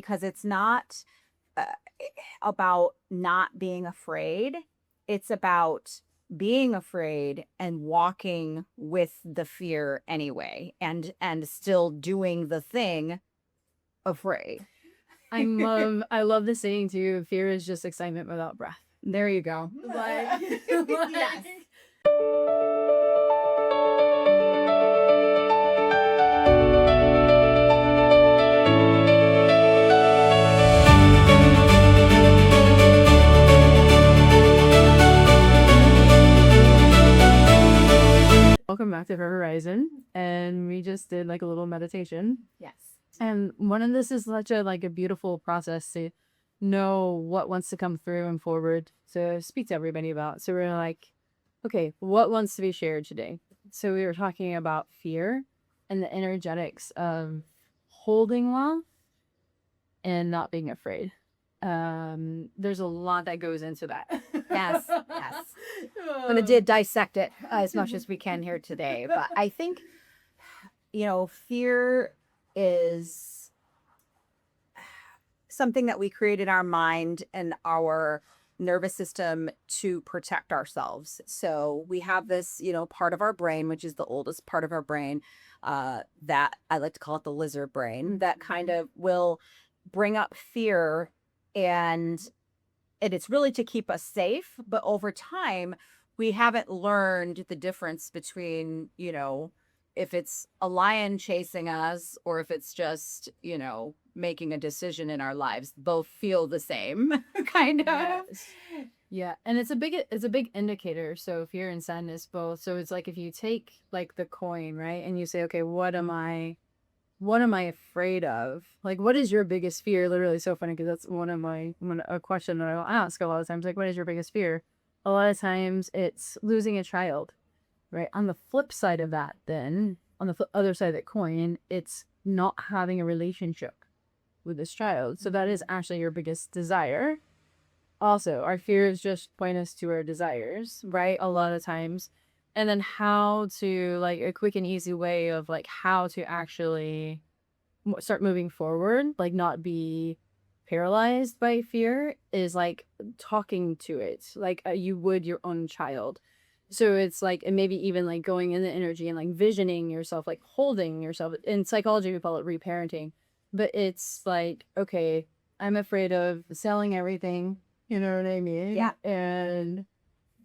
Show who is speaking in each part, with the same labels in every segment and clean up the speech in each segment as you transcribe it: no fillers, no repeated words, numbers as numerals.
Speaker 1: because it's not uh, about not being afraid. It's about being afraid and walking with the fear anyway, and still doing the thing afraid.
Speaker 2: I love the saying too, fear is just excitement without breath.
Speaker 1: There you go.
Speaker 2: Like,
Speaker 1: Yes.
Speaker 2: welcome back to Her Horizon. And we just did like a little meditation.
Speaker 1: Yes.
Speaker 2: And one of this is such a like a beautiful process to know what wants to come through and forward to speak to everybody about. So we're like, okay, what wants to be shared today? So we were talking about fear and the energetics of holding love and not being afraid. There's a lot that goes into that.
Speaker 1: Yes. Yes. I'm going to dissect it as much as we can here today. But I think, fear is something that we create in our mind and our nervous system to protect ourselves. So we have this, part of our brain, which is the oldest part of our brain, that I like to call it the lizard brain, that kind of will bring up fear, and it's really to keep us safe. But over time, we haven't learned the difference between, if it's a lion chasing us or if it's just, making a decision in our lives. Both feel the same, kind of.
Speaker 2: Yes. Yeah, and it's a big indicator. So fear and sadness both. So it's like if you take like the coin, right, and you say, okay, what am I afraid of? Like, what is your biggest fear? Literally, so funny because that's a question that I'll ask a lot of times. Like, what is your biggest fear? A lot of times it's losing a child, right? On the flip side of that, then on the other side of that coin, it's not having a relationship with this child. So that is actually your biggest desire. Also, our fears just point us to our desires, right? A lot of times. And then how to, like, a quick and easy way of like how to actually start moving forward, like not be paralyzed by fear, is like talking to it like you would your own child. So it's like, and maybe even like going in the energy and like visioning yourself, like holding yourself. In psychology, we call it reparenting. But it's like, okay, I'm afraid of selling everything, you know what I mean?
Speaker 1: Yeah.
Speaker 2: And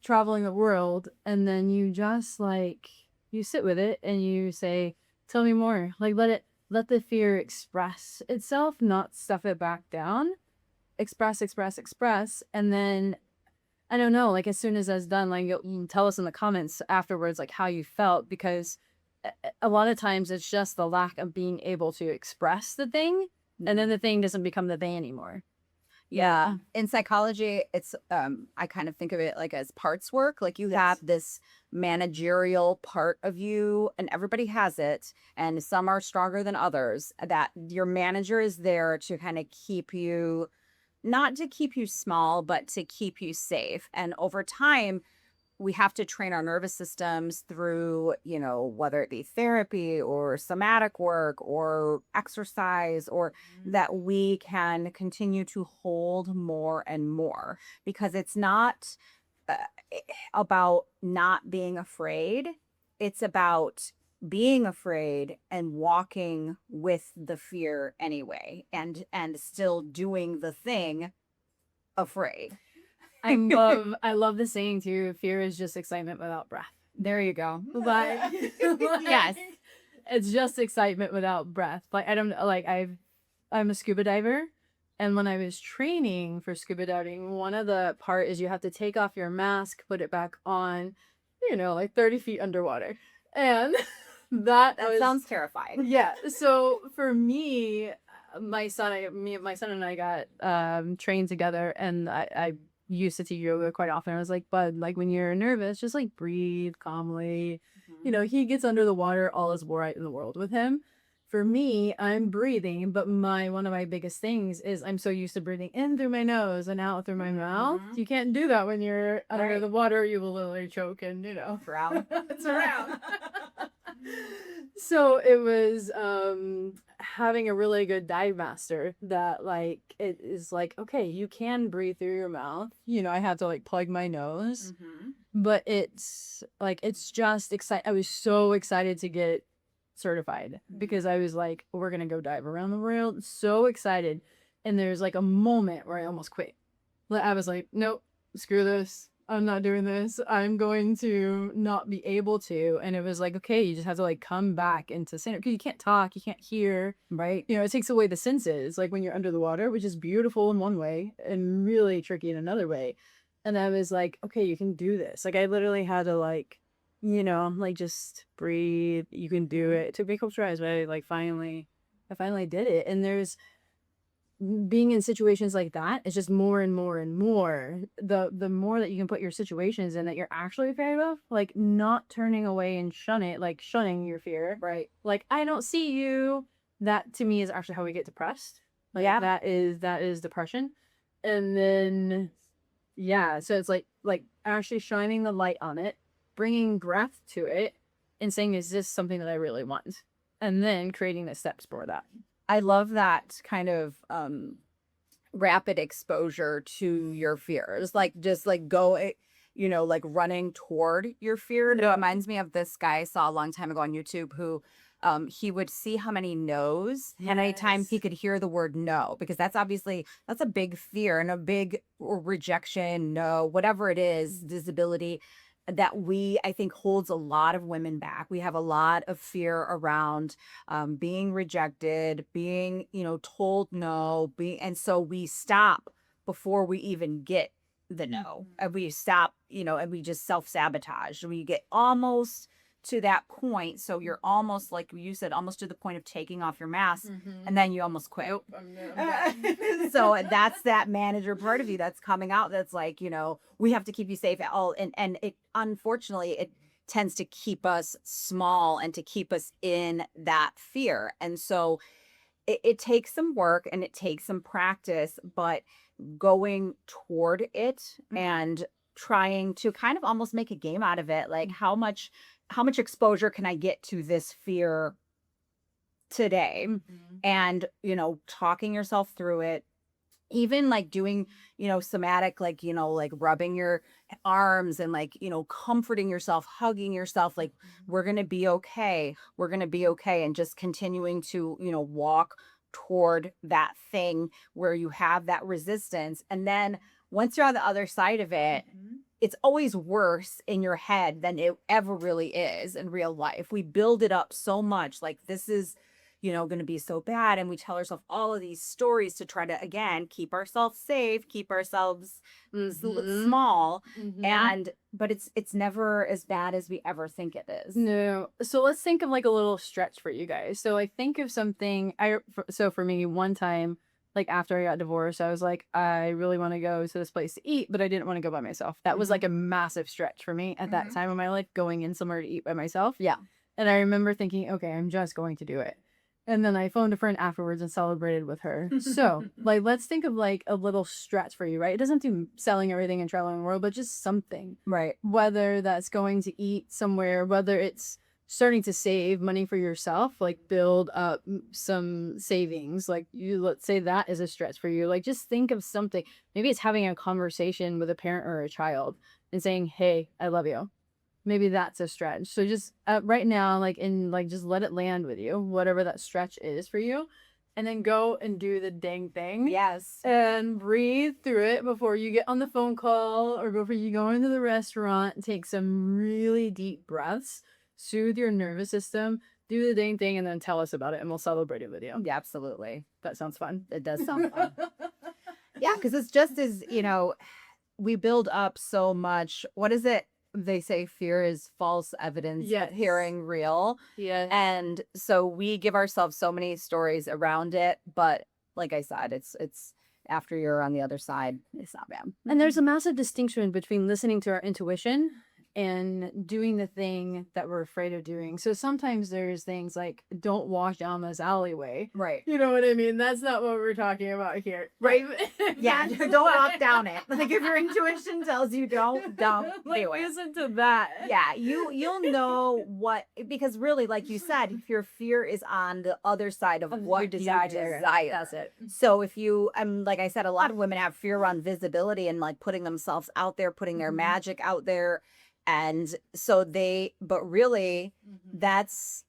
Speaker 2: traveling the world. And then you just like, you sit with it and you say, tell me more. Like, let the fear express itself, not stuff it back down. Express, express, express. And then, I don't know, like as soon as that's done, like you'll tell us in the comments afterwards, like how you felt, because a lot of times it's just the lack of being able to express the thing, and then the thing doesn't become the thing anymore.
Speaker 1: Yeah. In psychology, it's I kind of think of it like as parts work. Like you have this managerial part of you, and everybody has it, and some are stronger than others. That your manager is there to kind of keep you, not to keep you small, but to keep you safe. And over time, we have to train our nervous systems through, whether it be therapy or somatic work or exercise, or that we can continue to hold more and more, because it's not uh, about not being afraid. It's about being afraid and walking with the fear anyway, and still doing the thing afraid.
Speaker 2: I love the saying too, fear is just excitement without breath.
Speaker 1: There you go.
Speaker 2: But
Speaker 1: Yes.
Speaker 2: it's just excitement without breath. Like, I don't know, like I'm a scuba diver, and when I was training for scuba diving, one of the part is you have to take off your mask, put it back on, like 30 feet underwater. And that
Speaker 1: sounds terrifying.
Speaker 2: Yeah. So for me, my son and I got trained together, and I used to teach yoga quite often. I was like, bud, like when you're nervous, just like breathe calmly. He gets under the water, all is right in the world with him. For me, I'm breathing, but one of my biggest things is I'm so used to breathing in through my nose and out through my mouth. You can't do that when you're under the water. You will literally choke and,
Speaker 1: Drown.
Speaker 2: It's around. So it was having a really good dive master that like it is like, okay, you can breathe through your mouth. You know, I had to like plug my nose,
Speaker 1: Mm-hmm.
Speaker 2: but it's like it's just exciting. I was so excited to get certified because I was like, we're gonna go dive around the world. So excited. And there's like a moment where I almost quit. Like, I was like, nope, screw this. I'm not doing this. I'm going to not be able to. And it was like, okay, you just have to like come back into center because you can't talk, you can't hear.
Speaker 1: Right.
Speaker 2: You know, it takes away the senses, like when you're under the water, which is beautiful in one way and really tricky in another way. And I was like, okay, you can do this. Like I literally had to like, you know, like just breathe. You can do it. It took me a couple tries, but I finally did it. And there's being in situations like that is just more and more and more. The more that you can put your situations in that you're actually afraid of, like not turning away and shunning your fear.
Speaker 1: Right.
Speaker 2: Like I don't see you. That to me is actually how we get depressed. Like
Speaker 1: Yeah.
Speaker 2: that is depression. And then yeah, so it's like actually shining the light on it, bringing breath to it, and saying, is this something that I really want? And then creating the steps for that.
Speaker 1: I love that kind of rapid exposure to your fears. Like just like like running toward your fear. It reminds me of this guy I saw a long time ago on YouTube who he would see how many no's and anytime he could hear the word no, because that's a big fear and a big rejection, no, whatever it is, disability that I think holds a lot of women back. We have a lot of fear around being rejected, being, told no, and so we stop before we even get the no. And we stop, and we just self-sabotage. We get almost to that point. So you're almost, like you said, almost to the point of taking off your mask, and then you almost quit.
Speaker 2: Nope, I'm
Speaker 1: So that's that manager part of you that's coming out. That's like, we have to keep you safe at all. And it, unfortunately, it tends to keep us small and to keep us in that fear. And so it takes some work and it takes some practice, but going toward it and trying to kind of almost make a game out of it. Like how much exposure can I get to this fear today? And, talking yourself through it, even like doing, somatic, like, like rubbing your arms and like, comforting yourself, hugging yourself, like we're going to be okay. We're going to be okay. And just continuing to, walk toward that thing where you have that resistance. And then once you're on the other side of it, it's always worse in your head than it ever really is in real life. We build it up so much like this is, going to be so bad. And we tell ourselves all of these stories to try to, again, keep ourselves safe, keep ourselves small. But it's never as bad as we ever think it is.
Speaker 2: No. So let's think of like a little stretch for you guys. So I think of something so for me one time, like after I got divorced, I was like, I really want to go to this place to eat, but I didn't want to go by myself. That was like a massive stretch for me at that time of my life, going in somewhere to eat by myself.
Speaker 1: Yeah.
Speaker 2: And I remember thinking, okay, I'm just going to do it. And then I phoned a friend afterwards and celebrated with her. So, like, let's think of like a little stretch for you, right? It doesn't have to be selling everything and traveling the world, but just something.
Speaker 1: Right.
Speaker 2: Whether that's going to eat somewhere, whether it's starting to save money for yourself, like build up some savings. Like let's say that is a stretch for you. Like just think of something. Maybe it's having a conversation with a parent or a child and saying, hey, I love you. Maybe that's a stretch. So just right now, just let it land with you, whatever that stretch is for you. And then go and do the dang thing.
Speaker 1: Yes.
Speaker 2: And breathe through it before you get on the phone call or before you go into the restaurant. Take some really deep breaths, soothe your nervous system, do the dang thing, and then tell us about it and we'll celebrate it with you.
Speaker 1: Yeah, absolutely.
Speaker 2: That sounds fun.
Speaker 1: It does sound fun. Yeah, because it's just as, we build up so much. What is it? They say fear is false evidence appearing real.
Speaker 2: Yeah.
Speaker 1: And so we give ourselves so many stories around it. But like I said, it's after you're on the other side, it's not bad.
Speaker 2: And there's a massive distinction between listening to our intuition and doing the thing that we're afraid of doing. So sometimes there's things like don't walk down this alleyway.
Speaker 1: Right.
Speaker 2: You know what I mean? That's not what we're talking about here.
Speaker 1: Right. Yeah. Don't walk down it. Like if your intuition tells you don't
Speaker 2: Like,
Speaker 1: do it.
Speaker 2: listen to that.
Speaker 1: Yeah, you'll know what, because really, like you said, your fear is on the other side of what you desire.
Speaker 2: That's it.
Speaker 1: So if you, like I said, a lot of women have fear around visibility and like putting themselves out there, putting their magic out there, and so but really, that's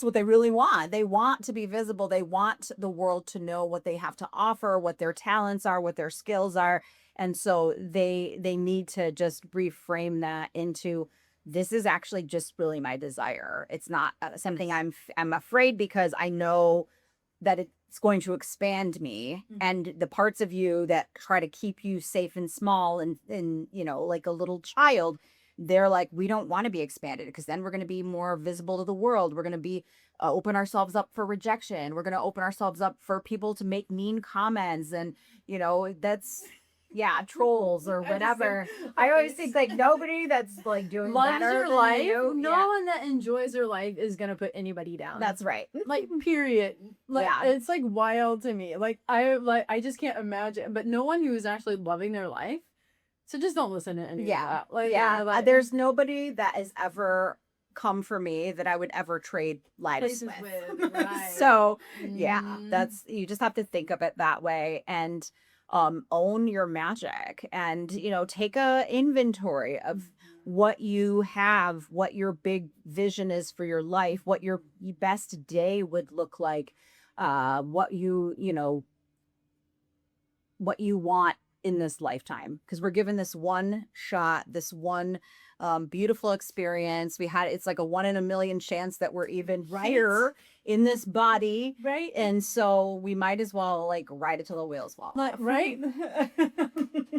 Speaker 1: what they really want. They want to be visible. They want the world to know what they have to offer, what their talents are, what their skills are. And so they need to just reframe that into, this is actually just really my desire. It's not something I'm afraid, because I know that it's going to expand me, and the parts of you that try to keep you safe and small and like a little child, they're like, we don't want to be expanded, because then we're going to be more visible to the world. We're going to be open ourselves up for rejection. We're going to open ourselves up for people to make mean comments, and that's trolls or whatever. I always think like nobody that's like doing
Speaker 2: loves
Speaker 1: better
Speaker 2: your
Speaker 1: than
Speaker 2: life.
Speaker 1: you.
Speaker 2: No one that enjoys their life is gonna put anybody down.
Speaker 1: That's right.
Speaker 2: Like, period. Like,
Speaker 1: Yeah.
Speaker 2: it's like wild to me. Like I just can't imagine. But no one who is actually loving their life. So just don't listen to any of that. Like,
Speaker 1: there's nobody that has ever come for me that I would ever trade lives
Speaker 2: places
Speaker 1: with.
Speaker 2: with, right.
Speaker 1: So that's, you just have to think of it that way, and own your magic, and take a inventory of what you have, what your big vision is for your life, what your best day would look like, what what you want in this lifetime, because we're given this one shot, this one beautiful experience. It's like a 1 in a million chance that we're even here in this body,
Speaker 2: right?
Speaker 1: And so we might as well like ride it till the wheels fall off.
Speaker 2: Right.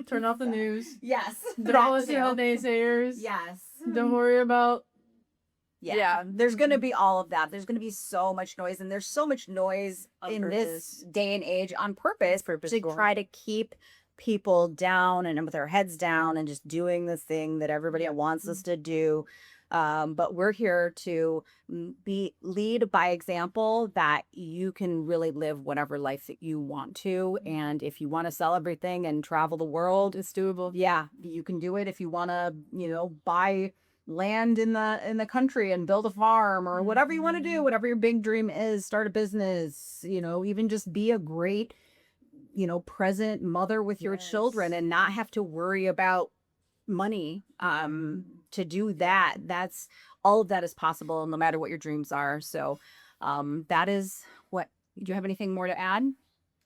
Speaker 2: Turn off the news.
Speaker 1: Yes.
Speaker 2: Don't listen to naysayers.
Speaker 1: Yes.
Speaker 2: Don't worry about.
Speaker 1: Yeah. There's going to be all of that. There's going to be so much noise, and there's so much noise in this day and age on purpose to try to keep people down and with their heads down and just doing the thing that everybody wants us to do. But we're here to lead by example, that you can really live whatever life that you want to. And if you want to sell everything and travel the world,
Speaker 2: It's doable.
Speaker 1: yeah, you can do it. If you want to, buy land in the country and build a farm, or whatever you want to do, whatever your big dream is, start a business, even just be a great, present mother with your children, and not have to worry about money to do that. That's all of that is possible, no matter what your dreams are. So that is what. Do you have anything more to add?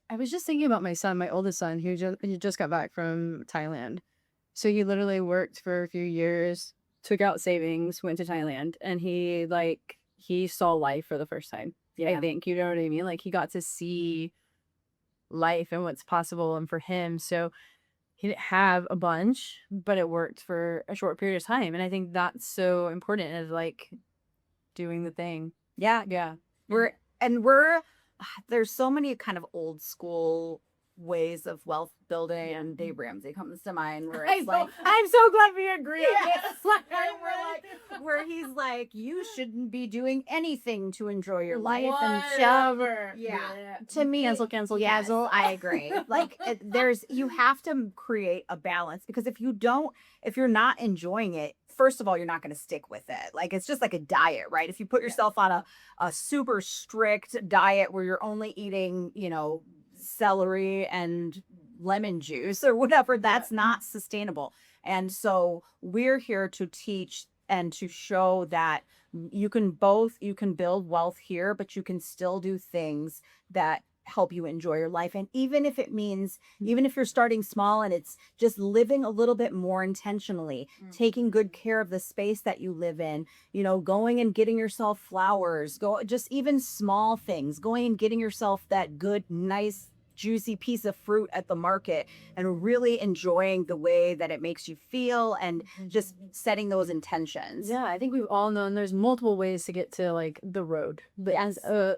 Speaker 2: I was just thinking about my son, my oldest son, who just got back from Thailand. So he literally worked for a few years, took out savings, went to Thailand, and he saw life for the first time. I think, you know what I mean? Like, he got to see life and what's possible, and for him, so he didn't have a bunch, but it worked for a short period of time, and I think that's so important, is like doing the thing.
Speaker 1: Yeah. There's so many kind of old school ways of wealth building, and Dave Ramsey comes to mind, where it's like,
Speaker 2: I'm so glad we agree on this.
Speaker 1: Where he's like, you shouldn't be doing anything to enjoy your life.
Speaker 2: Whatever.
Speaker 1: And to me,
Speaker 2: cancel.
Speaker 1: I agree. Like, you have to create a balance, because if you're not enjoying it, first of all, you're not going to stick with it. Like, it's just like a diet, right? If you put yourself on a super strict diet where you're only eating, celery and lemon juice or whatever, that's not sustainable. And so we're here to teach and to show that you can build wealth here, but you can still do things that help you enjoy your life. And even if you're starting small, and it's just living a little bit more intentionally, taking good care of the space that you live in, going and getting yourself flowers, just even small things, going and getting yourself that good, nice, juicy piece of fruit at the market, and really enjoying the way that it makes you feel, and just setting those intentions.
Speaker 2: Yeah, I think we've all known there's multiple ways to get to like the road. But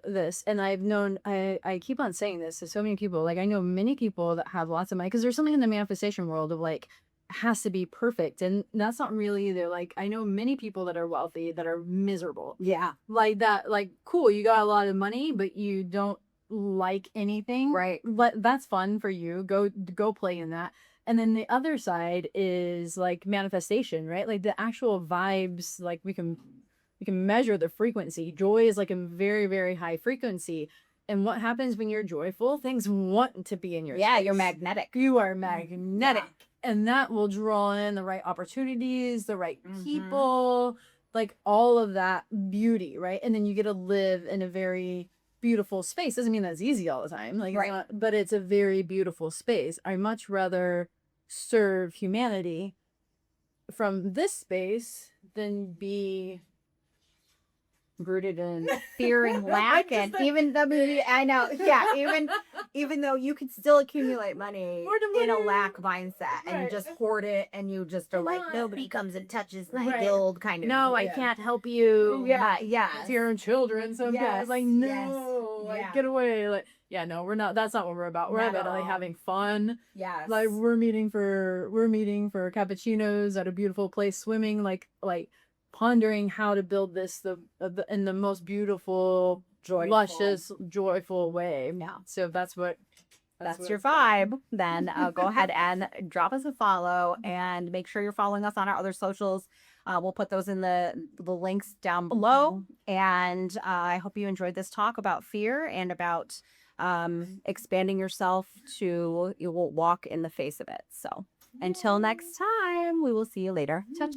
Speaker 2: this, and I've known, I keep on saying this to so many people. Like, I know many people that have lots of money, because there's something in the manifestation world of like, has to be perfect. And that's not really either. Like, I know many people that are wealthy that are miserable.
Speaker 1: Yeah.
Speaker 2: Like that, like, cool, you got a lot of money, but you don't like anything.
Speaker 1: Right.
Speaker 2: But that's fun for you. Go play in that. And then the other side is like manifestation, right? Like the actual vibes, like we can measure the frequency. Joy is like a very, very high frequency. And what happens when you're joyful? Things want to be in your
Speaker 1: Yeah, you're
Speaker 2: space.
Speaker 1: magnetic.
Speaker 2: You are magnetic.
Speaker 1: Yeah.
Speaker 2: And that will draw in the right opportunities, the right
Speaker 1: Mhm.
Speaker 2: people, like all of that beauty, right? And then you get to live in a very beautiful space. Doesn't mean that's easy all the time. Like,
Speaker 1: Right.
Speaker 2: but it's a very beautiful space. I much rather serve humanity from this space than be rooted in
Speaker 1: Fear and lack, and even I know, yeah, even though you could still accumulate money
Speaker 2: Hoard the
Speaker 1: in a
Speaker 2: money.
Speaker 1: lack mindset, and you
Speaker 2: Right.
Speaker 1: just hoard it, and you just are like,
Speaker 2: Right.
Speaker 1: nobody comes and touches my
Speaker 2: Right.
Speaker 1: guild, kind of.
Speaker 2: No, I
Speaker 1: Yeah.
Speaker 2: can't help you.
Speaker 1: Yeah, yeah.
Speaker 2: To your own children sometimes.
Speaker 1: Yes,
Speaker 2: Like,
Speaker 1: yes,
Speaker 2: no, like,
Speaker 1: yeah.
Speaker 2: get away. Like, yeah, no, we're not. That's not what we're about. We're
Speaker 1: Not
Speaker 2: about
Speaker 1: at
Speaker 2: like
Speaker 1: all.
Speaker 2: having fun.
Speaker 1: Yes.
Speaker 2: Like we're meeting for cappuccinos at a beautiful place, swimming, like pondering how to build this in the most beautiful,
Speaker 1: Joyful.
Speaker 2: luscious, joyful way.
Speaker 1: Yeah.
Speaker 2: So that's
Speaker 1: That's your
Speaker 2: it's about.
Speaker 1: vibe, then go ahead and drop us a follow, and make sure you're following us on our other socials. We'll put those in the links down below. And I hope you enjoyed this talk about fear and about expanding yourself to you will walk in the face of it. So until next time, we will see you later. Ciao.